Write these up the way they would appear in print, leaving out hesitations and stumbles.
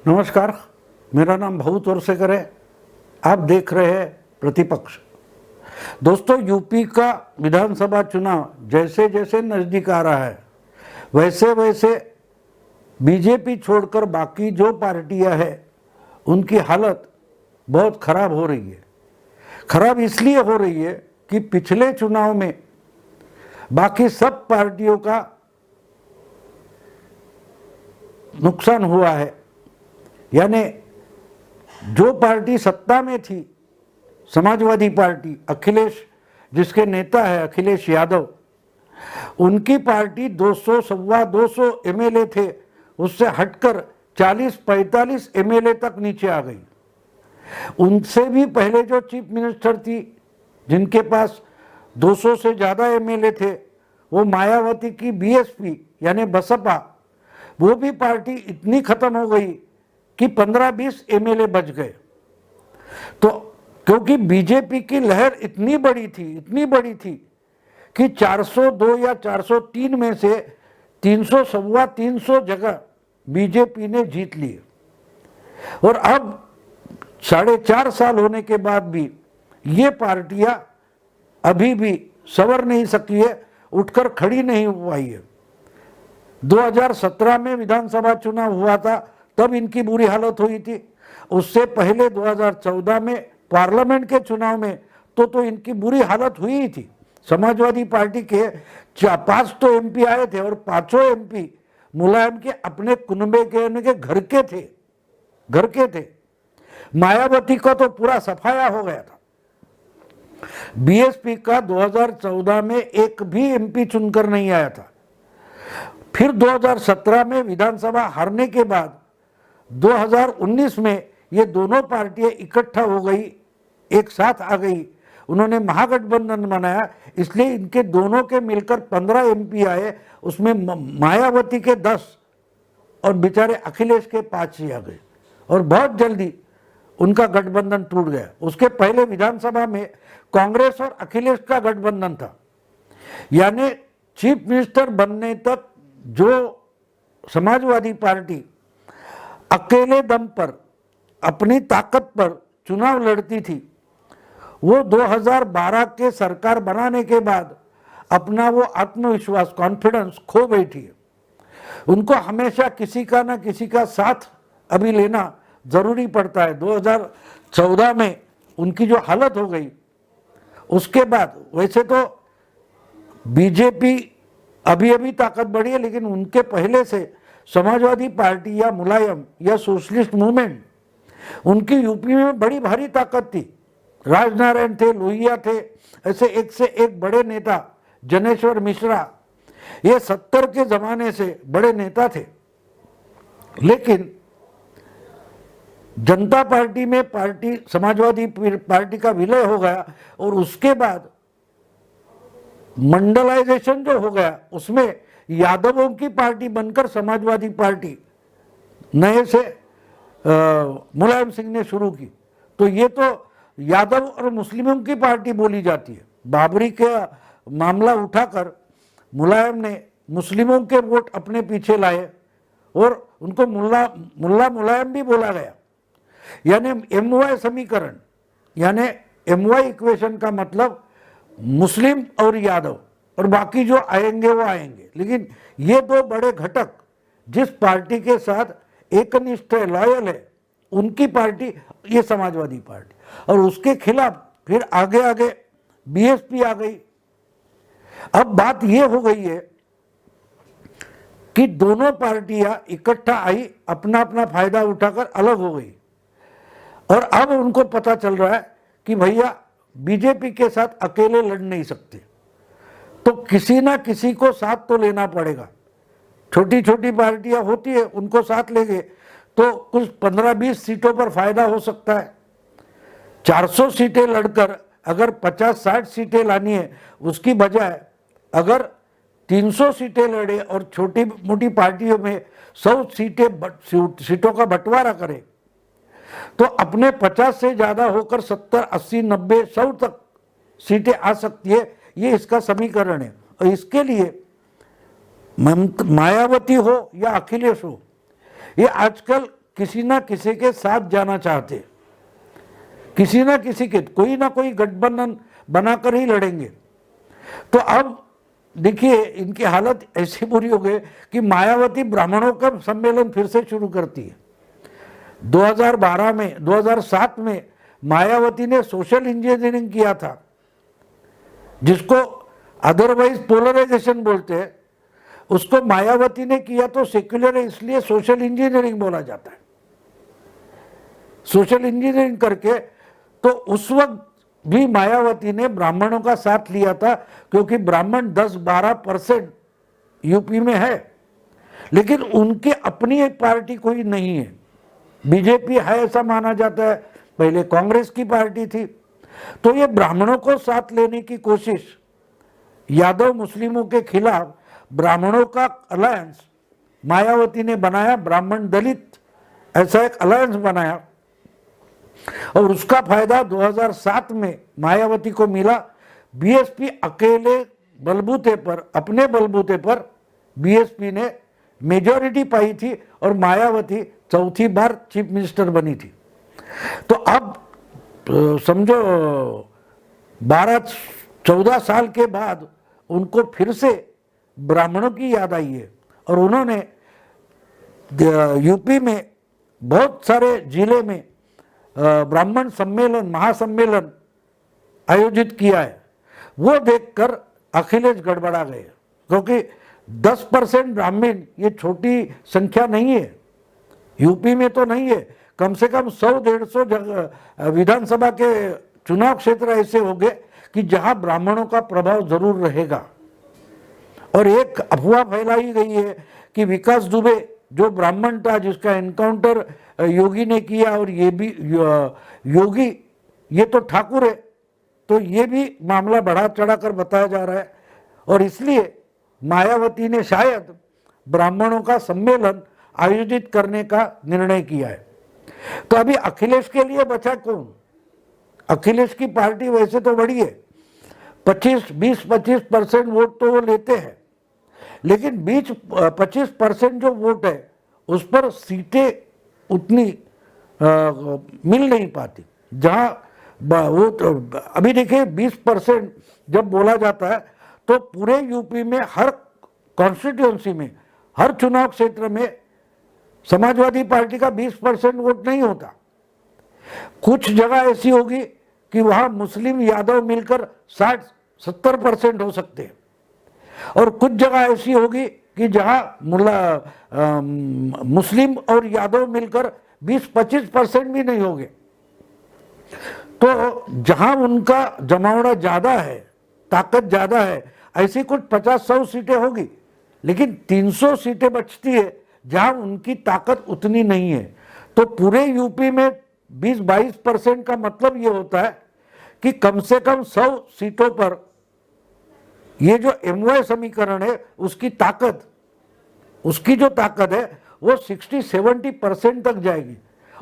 नमस्कार, मेरा नाम भू तोरसेकर है। आप देख रहे हैं प्रतिपक्ष। दोस्तों, यूपी का विधानसभा चुनाव जैसे जैसे नज़दीक आ रहा है वैसे वैसे बीजेपी छोड़कर बाकी जो पार्टियां हैं उनकी हालत बहुत खराब हो रही है। खराब इसलिए हो रही है कि पिछले चुनाव में बाकी सब पार्टियों का नुकसान हुआ है। यानी जो पार्टी सत्ता में थी, समाजवादी पार्टी, अखिलेश जिसके नेता है अखिलेश यादव, उनकी पार्टी 200 सवा 200 एमएलए थे, उससे हटकर 40-45 एमएलए तक नीचे आ गई। उनसे भी पहले जो चीफ मिनिस्टर थी, जिनके पास 200 से ज़्यादा एमएलए थे, वो मायावती की बीएसपी यानी बसपा, वो भी पार्टी इतनी खत्म हो गई कि 15-20 एमएलए बच गए। तो क्योंकि बीजेपी की लहर इतनी बड़ी थी कि 402 या 403 में से 300 सवा 300 जगह बीजेपी ने जीत ली। और अब 4.5 साल होने के बाद भी ये पार्टियां अभी भी संवर नहीं सकी है, उठकर खड़ी नहीं हो पाई है। 2017 में विधानसभा चुनाव हुआ था, तब इनकी बुरी हालत हुई थी। उससे पहले 2014 में पार्लियामेंट के चुनाव में तो इनकी बुरी हालत हुई ही थी। समाजवादी पार्टी के 5 तो एमपी आए थे और 5 एमपी मुलायम के अपने कुनबे के, उनके घर के थे। मायावती का तो पूरा सफाया हो गया था। बीएसपी का 2014 में एक भी एमपी चुनकर नहीं आया था। फिर 2017 में विधानसभा हारने के बाद 2019 में ये दोनों पार्टियां इकट्ठा हो गई, एक साथ आ गई। उन्होंने महागठबंधन बनाया, इसलिए इनके दोनों के मिलकर 15 एमपी आए। उसमें मायावती के 10 और बेचारे अखिलेश के 5 ही आ गए और बहुत जल्दी उनका गठबंधन टूट गया। उसके पहले विधानसभा में कांग्रेस और अखिलेश का गठबंधन था। यानी चीफ मिनिस्टर बनने तक जो समाजवादी पार्टी अकेले दम पर, अपनी ताकत पर चुनाव लड़ती थी, वो 2012 के सरकार बनाने के बाद अपना वो आत्मविश्वास, कॉन्फिडेंस खो बैठी है। उनको हमेशा किसी का ना किसी का साथ अभी लेना जरूरी पड़ता है। 2014 में उनकी जो हालत हो गई, उसके बाद वैसे तो बीजेपी अभी ताकत बढ़ी है, लेकिन उनके पहले से समाजवादी पार्टी या मुलायम या सोशलिस्ट मूवमेंट, उनकी यूपी में बड़ी भारी ताकत थी। राजनारायण थे, लोहिया थे, ऐसे एक से एक बड़े नेता, जनेश्वर मिश्रा, ये 70 के जमाने से बड़े नेता थे। लेकिन जनता पार्टी में समाजवादी पार्टी का विलय हो गया और उसके बाद मंडलाइजेशन जो हो गया, उसमें यादवों की पार्टी बनकर समाजवादी पार्टी नए से मुलायम सिंह ने शुरू की। तो ये तो यादव और मुस्लिमों की पार्टी बोली जाती है। बाबरी का मामला उठाकर मुलायम ने मुस्लिमों के वोट अपने पीछे लाए और उनको मुल्ला मुलायम भी बोला गया। यानी एमवाई समीकरण, यानी एमवाई इक्वेशन का मतलब मुस्लिम और यादव, और बाकी जो आएंगे वो आएंगे। लेकिन ये दो बड़े घटक जिस पार्टी के साथ एकनिष्ठ है, लॉयल है, उनकी पार्टी ये समाजवादी पार्टी, और उसके खिलाफ फिर आगे बीएसपी आ गई। अब बात ये हो गई है कि दोनों पार्टियां इकट्ठा आई, अपना अपना फायदा उठाकर अलग हो गई, और अब उनको पता चल रहा है कि भैया बीजेपी के साथ अकेले लड़ नहीं सकते, तो किसी ना किसी को साथ तो लेना पड़ेगा। छोटी छोटी पार्टियां होती है, उनको साथ लेंगे तो कुछ 15-20 सीटों पर फायदा हो सकता है। 400 सीटें लड़कर अगर 50-60 सीटें लानी है, उसकी बजाय अगर 300 सीटें लड़े और छोटी मोटी पार्टियों में 100 सीटों का बंटवारा करे, तो अपने 50 से ज्यादा होकर 70, 80, 90, 100 तक सीटें आ सकती है। ये इसका समीकरण है। और इसके लिए मायावती हो या अखिलेश हो, ये आजकल किसी ना किसी के साथ जाना चाहते, किसी ना किसी के कोई ना कोई गठबंधन बनाकर ही लड़ेंगे। तो अब देखिए इनकी हालत ऐसी बुरी हो गई कि मायावती ब्राह्मणों का सम्मेलन फिर से शुरू करती है। 2012 में 2007 में मायावती ने सोशल इंजीनियरिंग किया था, जिसको अदरवाइज पोलराइजेशन बोलते हैं, उसको मायावती ने किया तो सेक्युलर है, इसलिए सोशल इंजीनियरिंग बोला जाता है। सोशल इंजीनियरिंग करके तो उस वक्त भी मायावती ने ब्राह्मणों का साथ लिया था, क्योंकि ब्राह्मण 10-12% यूपी में है, लेकिन उनकी अपनी एक पार्टी कोई नहीं है। बीजेपी है ऐसा माना जाता है, पहले कांग्रेस की पार्टी थी। तो ये ब्राह्मणों को साथ लेने की कोशिश, यादव मुस्लिमों के खिलाफ ब्राह्मणों का अलायंस मायावती ने बनाया, ब्राह्मण दलित ऐसा एक अलायंस बनाया, और उसका फायदा 2007 में मायावती को मिला। बीएसपी अकेले बलबूते पर, अपने बलबूते पर बीएसपी ने मेजॉरिटी पाई थी और मायावती चौथी बार चीफ मिनिस्टर बनी थी। तो अब समझो 12-14 साल के बाद उनको फिर से ब्राह्मणों की याद आई है, और उन्होंने यूपी में बहुत सारे जिले में ब्राह्मण सम्मेलन, महासम्मेलन आयोजित किया है। वो देखकर अखिलेश गड़बड़ा गए, क्योंकि 10% ब्राह्मण ये छोटी संख्या नहीं है, यूपी में तो नहीं है। कम से कम 100-150 जगह विधानसभा के चुनाव क्षेत्र ऐसे होंगे कि जहां ब्राह्मणों का प्रभाव जरूर रहेगा। और एक अफवाह फैलाई गई है कि विकास दुबे जो ब्राह्मण था, जिसका एनकाउंटर योगी ने किया, और ये भी योगी ये तो ठाकुर है, तो ये भी मामला बढ़ा चढ़ाकर बताया जा रहा है। और इसलिए मायावती ने शायद ब्राह्मणों का सम्मेलन आयोजित करने का निर्णय किया है। तो अभी अखिलेश के लिए बचा कौन? अखिलेश की पार्टी वैसे तो बड़ी है, 20-25% वोट तो वो लेते हैं, लेकिन 20-25% जो वोट है उस पर सीटें उतनी मिल नहीं पाती। जहां वो अभी देखिए 20% जब बोला जाता है तो पूरे यूपी में हर कॉन्स्टिट्यूएंसी में, हर चुनाव क्षेत्र में समाजवादी पार्टी का 20% वोट नहीं होता। कुछ जगह ऐसी होगी कि वहां मुस्लिम यादव मिलकर 60-70% हो सकते हैं, और कुछ जगह ऐसी होगी कि जहां मुस्लिम और यादव मिलकर 20-25% भी नहीं होंगे। तो जहां उनका जमावड़ा ज्यादा है, ताकत ज्यादा है, ऐसी कुछ 50-100 सीटें होगी, लेकिन 300 सीटें बचती है जहां उनकी ताकत उतनी नहीं है। तो पूरे यूपी में 20-22% का मतलब ये होता है कि कम से कम 100 सीटों पर ये जो एमवाई समीकरण है उसकी ताकत, उसकी जो ताकत है वो 60-70% तक जाएगी।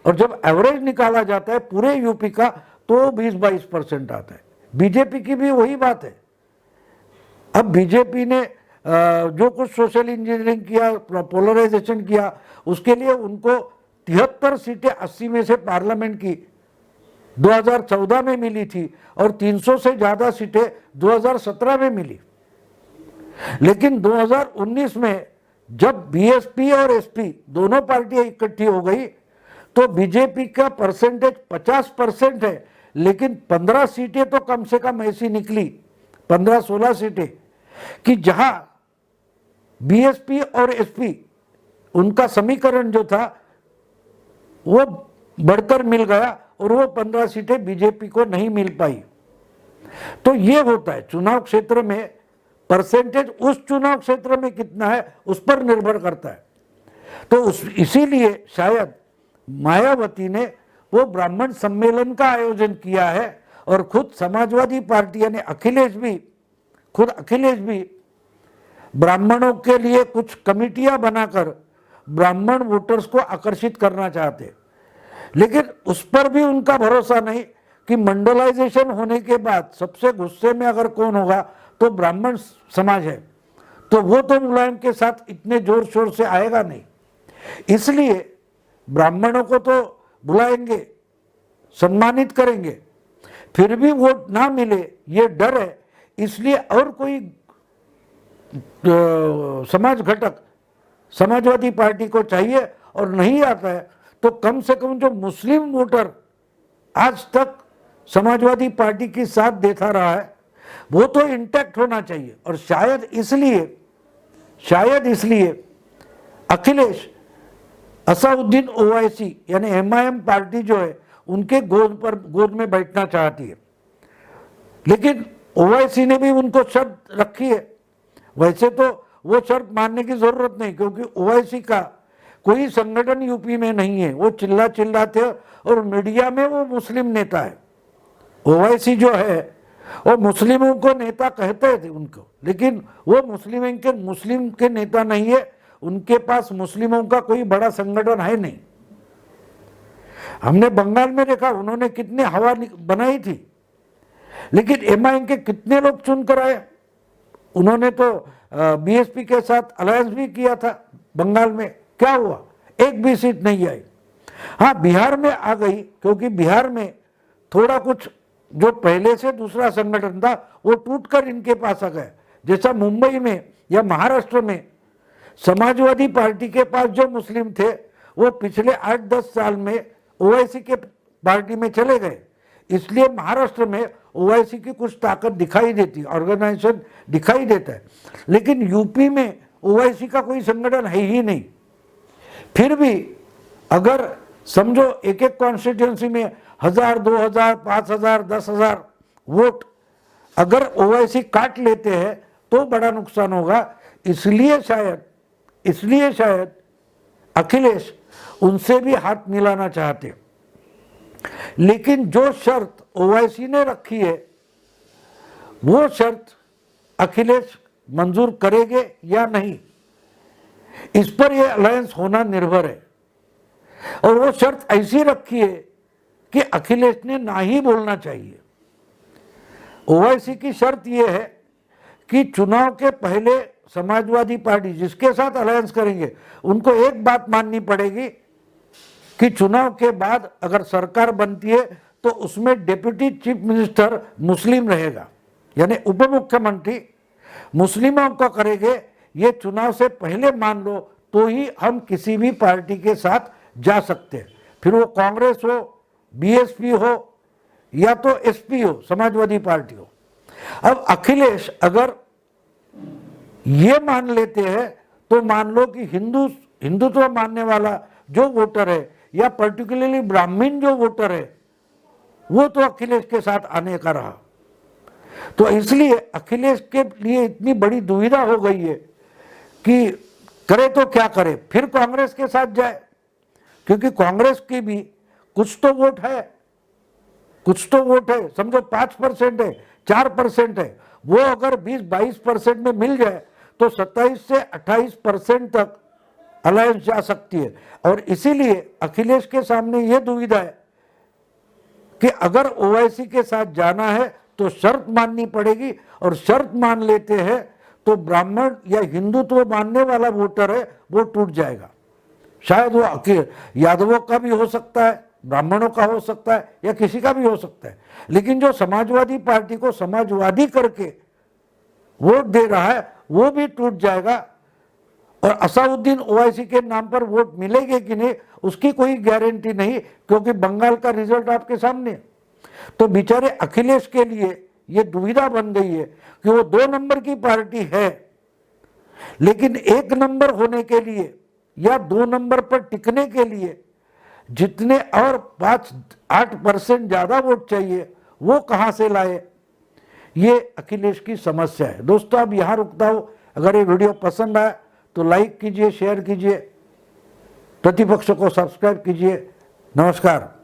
और जब एवरेज निकाला जाता है पूरे यूपी का तो 20-22% आता है। बीजेपी की भी वही बात है। अब बीजेपी ने जो कुछ सोशल इंजीनियरिंग किया, पोलराइजेशन किया, उसके लिए उनको 73 सीटें 80 में से पार्लियामेंट की 2014 में मिली थी, और 300 से ज्यादा सीटें 2017 में मिली। लेकिन 2019 में जब बीएसपी और एसपी दोनों पार्टियां इकट्ठी हो गई तो बीजेपी का परसेंटेज 50% है, लेकिन 15 सीटें तो कम से कम ऐसी निकली, 15-16 सीटें, कि जहां बीएसपी और एसपी उनका समीकरण जो था वो बढ़कर मिल गया, और वो 15 सीटें बीजेपी को नहीं मिल पाई। तो ये होता है चुनाव क्षेत्र में, परसेंटेज उस चुनाव क्षेत्र में कितना है उस पर निर्भर करता है। तो इसीलिए शायद मायावती ने वो ब्राह्मण सम्मेलन का आयोजन किया है, और खुद समाजवादी पार्टी यानी अखिलेश भी ब्राह्मणों के लिए कुछ कमिटियां बनाकर ब्राह्मण वोटर्स को आकर्षित करना चाहते, लेकिन उस पर भी उनका भरोसा नहीं कि मंडलाइजेशन होने के बाद सबसे गुस्से में अगर कौन होगा तो ब्राह्मण समाज है, तो वो तो मुलायम के साथ इतने जोर शोर से आएगा नहीं। इसलिए ब्राह्मणों को तो बुलाएंगे, सम्मानित करेंगे, फिर भी वोट ना मिले ये डर है, इसलिए और कोई समाज घटक समाजवादी पार्टी को चाहिए, और नहीं आता है तो कम से कम जो मुस्लिम वोटर आज तक समाजवादी पार्टी की साथ देता रहा है वो तो इंटैक्ट होना चाहिए। और शायद इसलिए अखिलेश असाउद्दीन ओवैसी यानी एमआईएम पार्टी जो है उनके गोद में बैठना चाहती है, लेकिन ओवैसी ने भी उनको शर्त रखी है। वैसे तो वो शर्त मानने की जरूरत नहीं, क्योंकि ओवैसी का कोई संगठन यूपी में नहीं है, वो चिल्लाते और मीडिया में वो मुस्लिम नेता है। ओवैसी जो है वो मुस्लिमों को नेता कहते थे उनको, लेकिन वो मुस्लिम के नेता नहीं है, उनके पास मुस्लिमों का कोई बड़ा संगठन है नहीं। हमने बंगाल में देखा उन्होंने कितनी हवा बनाई थी, लेकिन एमआईएम के कितने लोग चुनकर आए। उन्होंने तो बीएसपी के साथ अलायंस भी किया था बंगाल में, क्या हुआ, एक भी सीट नहीं आई। हाँ, बिहार में आ गई, क्योंकि बिहार में थोड़ा कुछ जो पहले से दूसरा संगठन था वो टूटकर इनके पास आ गया। जैसा मुंबई में या महाराष्ट्र में समाजवादी पार्टी के पास जो मुस्लिम थे वो पिछले 8-10 साल में ओवैसी के पार्टी में चले गए, इसलिए महाराष्ट्र में ओवैसी की कुछ ताकत दिखाई देती, ऑर्गेनाइजेशन दिखाई देता है। लेकिन यूपी में ओवैसी का कोई संगठन है ही नहीं। फिर भी अगर समझो एक कॉन्स्टिट्यूंसी में 1000, 2000, 5000, 10,000 वोट अगर ओवैसी काट लेते हैं तो बड़ा नुकसान होगा। इसलिए शायद अखिलेश उनसे भी हाथ मिलाना चाहते। लेकिन जो शर्त ओवैसी ने रखी है वो शर्त अखिलेश मंजूर करेंगे या नहीं, इस पर यह अलायंस होना निर्भर है। और वो शर्त ऐसी रखी है कि अखिलेश ने ना ही बोलना चाहिए। ओवैसी की शर्त यह है कि चुनाव के पहले समाजवादी पार्टी जिसके साथ अलायंस करेंगे उनको एक बात माननी पड़ेगी कि चुनाव के बाद अगर सरकार बनती है तो उसमें डिप्टी चीफ मिनिस्टर मुस्लिम रहेगा, यानी उप मुख्यमंत्री मुस्लिमों का करेंगे। ये चुनाव से पहले मान लो तो ही हम किसी भी पार्टी के साथ जा सकते हैं, फिर वो कांग्रेस हो, बीएसपी हो या तो एसपी हो, समाजवादी पार्टी हो। अब अखिलेश अगर ये मान लेते हैं तो मान लो कि हिंदुत्व मानने वाला जो वोटर है या पर्टिकुलरली ब्राह्मण जो वोटर है वो तो अखिलेश के साथ आने का रहा। तो इसलिए अखिलेश के लिए इतनी बड़ी दुविधा हो गई है कि करे तो क्या करे, फिर कांग्रेस के साथ जाए, क्योंकि कांग्रेस की भी कुछ तो वोट है, समझो 5% है, 4% है, वो अगर 20-22% में मिल जाए तो 27 से 28% तक अलायंस जा सकती है। और इसीलिए अखिलेश के सामने ये दुविधा है कि अगर ओवैसी के साथ जाना है तो शर्त माननी पड़ेगी, और शर्त मान लेते हैं तो ब्राह्मण या हिंदुत्व मानने वाला वोटर है वो टूट जाएगा। शायद वो यादवों का भी हो सकता है, ब्राह्मणों का हो सकता है या किसी का भी हो सकता है, लेकिन जो समाजवादी पार्टी को समाजवादी करके वोट दे रहा है वो भी टूट जाएगा। और असाउद्दीन ओवैसी के नाम पर वोट मिलेंगे कि नहीं उसकी कोई गारंटी नहीं, क्योंकि बंगाल का रिजल्ट आपके सामने। तो बेचारे अखिलेश के लिए ये दुविधा बन गई है कि वो 2 नंबर की पार्टी है, लेकिन 1 नंबर होने के लिए या 2 नंबर पर टिकने के लिए जितने और 5-8% ज्यादा वोट चाहिए वो कहां से लाए, ये अखिलेश की समस्या है। दोस्तों, अब यहां रुकता हूं। अगर ये वीडियो पसंद आया तो लाइक कीजिए, शेयर कीजिए, प्रतिपक्ष को सब्सक्राइब कीजिए। नमस्कार।